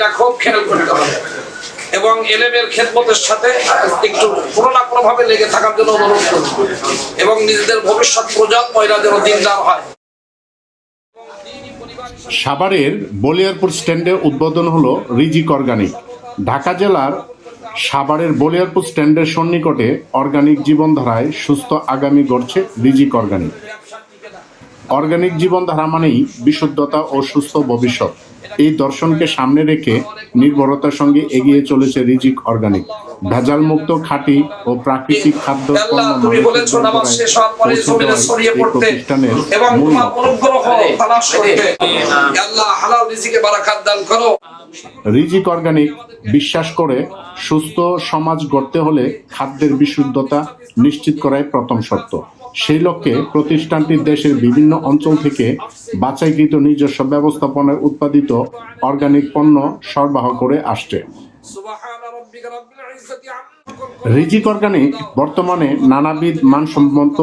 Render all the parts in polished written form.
এটা খুব খেয়াল করতে হবে এবং এলেমের খেদমতের সাথে একটু কোনো না কোনো ভাবে লেগে থাকার জন্য অনুরোধ করব এবং নিজেদের ভবিষ্যৎ প্রজন্ম এরা যেন দিনদার হয়। সাভারের বলিয়ারপুর স্ট্যান্ডে উদ্বোধন হলো রিজিক অর্গানিক। ঢাকা জেলার সাভারের বলিয়ারপুর স্ট্যান্ডের সন্নিকটে অর্গানিক জীবনধারায় সুস্থ আগামী গড়ছে রিজিক অর্গানিক। অর্গানিক জীবনধারা মানেই বিশুদ্ধতা ও সুস্থ ভবিষ্যৎ। এই দর্শনকে সামনে রেখে নির্ভরতার সঙ্গে এগিয়ে চলেছে রিজিক অর্গানিক। ভেজাল মুক্ত খাঁটি ও প্রাকৃতিক খাদ্য প্রতিষ্ঠানের রিজিক অর্গানিক বিশ্বাস করে সুস্থ সমাজ গড়তে হলে খাদ্যের বিশুদ্ধতা নিশ্চিত করাই প্রথম শর্ত। সেই লক্ষ্যে প্রতিষ্ঠানটি দেশের বিভিন্ন অঞ্চল থেকে বাছাইকৃত নিজস্ব ব্যবস্থাপনায় উৎপাদিত অর্গানিক পণ্য সরবরাহ করে আসছে। রিজিক অর্গানিক বর্তমানে নানাবিধ মানসম্মত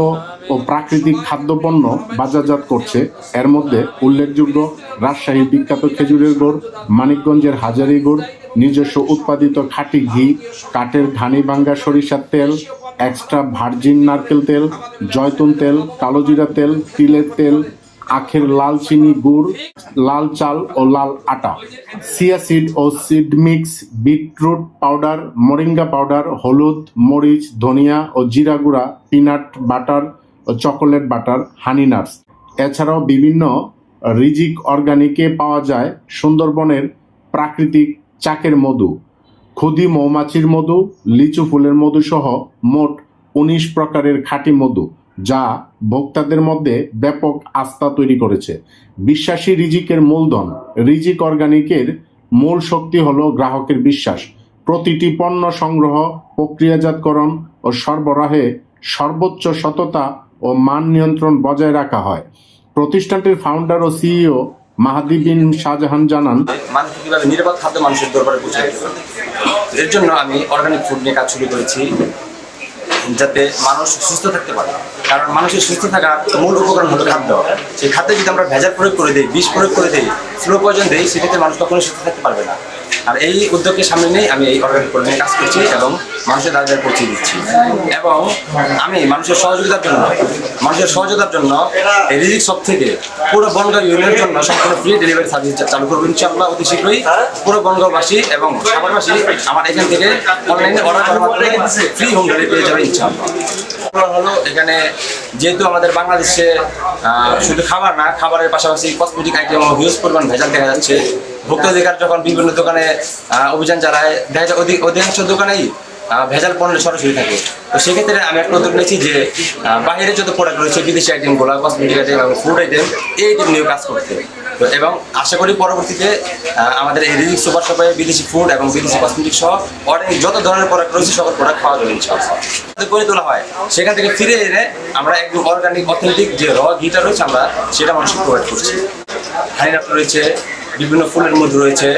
ও প্রাকৃতিক খাদ্যপণ্য বাজারজাত করছে। এর মধ্যে উল্লেখযোগ্য রাজশাহীর বিখ্যাত খেজুরের গুড়, মানিকগঞ্জের হাজারি গুড়, নিজস্ব উৎপাদিত খাঁটি ঘি, কাঠের ঘানি ভাঙ্গা সরিষার তেল, এক্সট্রা ভার্জিন নারকেল তেল, জয়তুন তেল, কালোজিরা তেল, তিলের তেল, আখের লাল চিনি গুড়, লাল চাল ও লাল আটা, চিয়া সিড ও seed mix, beetroot powder, moringa powder, হলুদ, মরিচ, ধনিয়া ও জিরা গুঁড়া, পিনাট বাটার ও চকোলেট বাটার, হানি নাটস। এছাড়াও বিভিন্ন রিজিক অর্গানিকে পাওয়া যায় সুন্দরবনের প্রাকৃতিক চাকের মধু, খুদি মৌমাছির মধু, লিচু ফুলের মধু সহ মোট 19 প্রকারের খাঁটি মধু, যা ভোক্তাদের মধ্যে ব্যাপক আস্থা তৈরি করেছে। বিশ্বাসী রিজিকের মূলধন। রিজিক অর্গানিকের মূল শক্তি হলো গ্রাহকের বিশ্বাস। প্রতিটি পণ্য সংগ্রহ, প্রক্রিয়াজাতকরণ ও সরবরাহে সর্বোচ্চ সততা ও মান নিয়ন্ত্রণ বজায় রাখা হয়। প্রতিষ্ঠানটির ফাউন্ডার ও সিইও মাহাদি বিন শাহজাহান জানান, মানুষ কিভাবে নিরাপদ খাদ্য মানুষের দরবারে পৌঁছে দিতে পারে। এর জন্য আমি অর্গানিক ফুড নিয়ে কাজ শুরু করেছি, যাতে মানুষ সুস্থ থাকতে পারে। কারণ মানুষের সুস্থ থাকার মূল উপকরণ হলো খাদ্য। সেই খাদ্যে যদি আমরা ভেজাল প্রয়োগ করে দিই, বিষ প্রয়োগ করে দিই, স্লো পয়জন দিই, সেক্ষেত্রে মানুষ কখনোই সুস্থ থাকতে পারবে না। আর এই উদ্যোগকে সামনে নিয়ে আমি এই অর্গানিক ফুড নিয়ে কাজ করছি এবং মানুষের দ্বারা পৌঁছে দিচ্ছি। এবং আমি মানুষের সহযোগিতার জন্য এই রিজিক শপ থেকে পুরো বনগাঁও ইউনিয়নের জন্য সম্পূর্ণ ফ্রি ডেলিভারি সার্ভিস চালু করবো ইনশাআল্লাহ অতি শীঘ্রই। পুরো বনগাঁওবাসী এবং সাভারবাসী আমার এখান থেকে অনলাইনে অর্ডার করার মাত্রই ফ্রি হোম ডেলিভারি পেয়ে যাবে ইনশাআল্লাহ। হলো এখানে যেহেতু আমাদের বাংলাদেশে শুধু খাবার না, খাবারের পাশাপাশি কসমেটিক আইটেম হিউজ পরিমাণ ভেজাল দেখা যাচ্ছে। ভোক্তাধিকার যখন বিভিন্ন দোকানে অভিযান চালায়, দেখা যায় অধিকাংশ দোকানেই ভেজাল পণ্যের সরাসরি থাকে। তো সেক্ষেত্রে আমি একটা উদ্যোগ নিয়েছি যে বাইরে যত প্রোডাক্ট রয়েছে, বিদেশি আইটেমগুলো, কসমেটিক আইটেম এবং ফুড আইটেম, এই আইটেম নিয়েও কাজ করতে। তো এবং আশা করি পরবর্তীতে আমাদের এই রিজিক সুপার শপে বিদেশি ফুড এবং বিদেশি কসমেটিক সহ অনেক যত ধরনের প্রোডাক্ট রয়েছে সকল প্রোডাক্ট পাওয়া যাবে ইনশাআল্লাহ। করে তোলা হয়, সেখান থেকে ফিরে এনে আমরা একদম অর্গানিক অথেন্টিক যে র ঘিটা রয়েছে আমরা সেটা মানুষকে প্রোভাইড করছি। হানি নাট রয়েছে, বিভিন্ন ফুলের মধ্যে রয়েছে,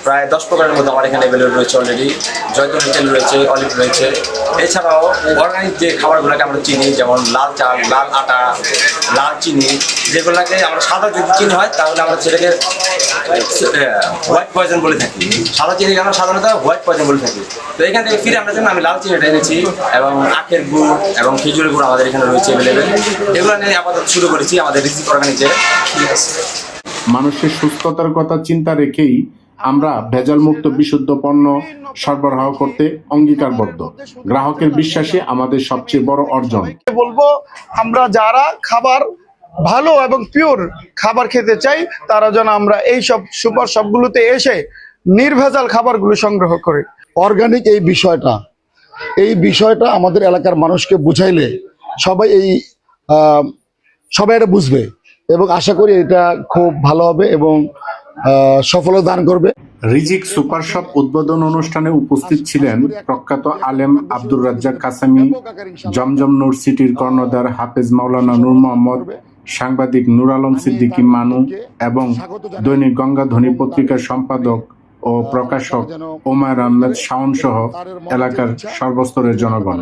প্রায় 10 প্রকারের মধ্যে আমার এখানে অ্যাভেলেবল রয়েছে অলরেডি। জয়তুনের তেল রয়েছে, অলিভ রয়েছে। এছাড়াও অর্গানিক যে খাবারগুলোকে আমরা চিনি, যেমন লাল চাল, লাল আটা, লাল চিনি, যেগুলোকে আমরা সাদা যদি চিনি হয় তাহলে আমরা সেটাকে হোয়াইট পয়জন বলে থাকি। সাদা চিনিকে আমরা সাধারণত হোয়াইট পয়জন বলে থাকি। তো এখান থেকে ফিরে আমরা জন্য আমি লাল চিনিটা এনেছি এবং আখের গুড় এবং খেজুরের গুড় আমাদের এখানে রয়েছে অ্যাভেলেবেল। এগুলো নিয়ে আপাতত শুরু করেছি আমাদের রিজিক অর্গানিকে। মানুষের সুস্থতার কথা চিন্তা রেখেই আমরা ভেজাল মুক্ত বিশুদ্ধ পণ্য সরবরাহ করতে অঙ্গীকারবদ্ধ। গ্রাহকের বিশ্বাসী আমাদের সবচেয়ে বড় অর্জন। বলবো, আমরা যারা খাবার ভালো এবং পিওর খাবার খেতে চাই তারা যেন আমরা এই সব সুপার শপগুলোতে এসে নির্ভেজাল খাবারগুলো সংগ্রহ করি। অর্গানিক এই বিষয়টা আমাদের এলাকার মানুষকে বুঝাইলে সবাই এটা বুঝবে এবং আশা করি এটা খুব ভালো হবে এবং সফলতা দান করবে। রিজিক সুপার শপ উদ্বোধন অনুষ্ঠানে উপস্থিত ছিলেন প্রখ্যাত আলেম আব্দুর রাজ্জাক কাসেমি, জমজম নূর সিটির কর্ণধার হাফেজ মাওলানা নূর মোহাম্মদ, সাংবাদিক নূর আলম সিদ্দিকী মানু এবং দৈনিক গঙ্গাধ্বনি পত্রিকার সম্পাদক ও প্রকাশক ওমর আহমেদ শাওন সহ এলাকার সর্বস্তরের জনগণ।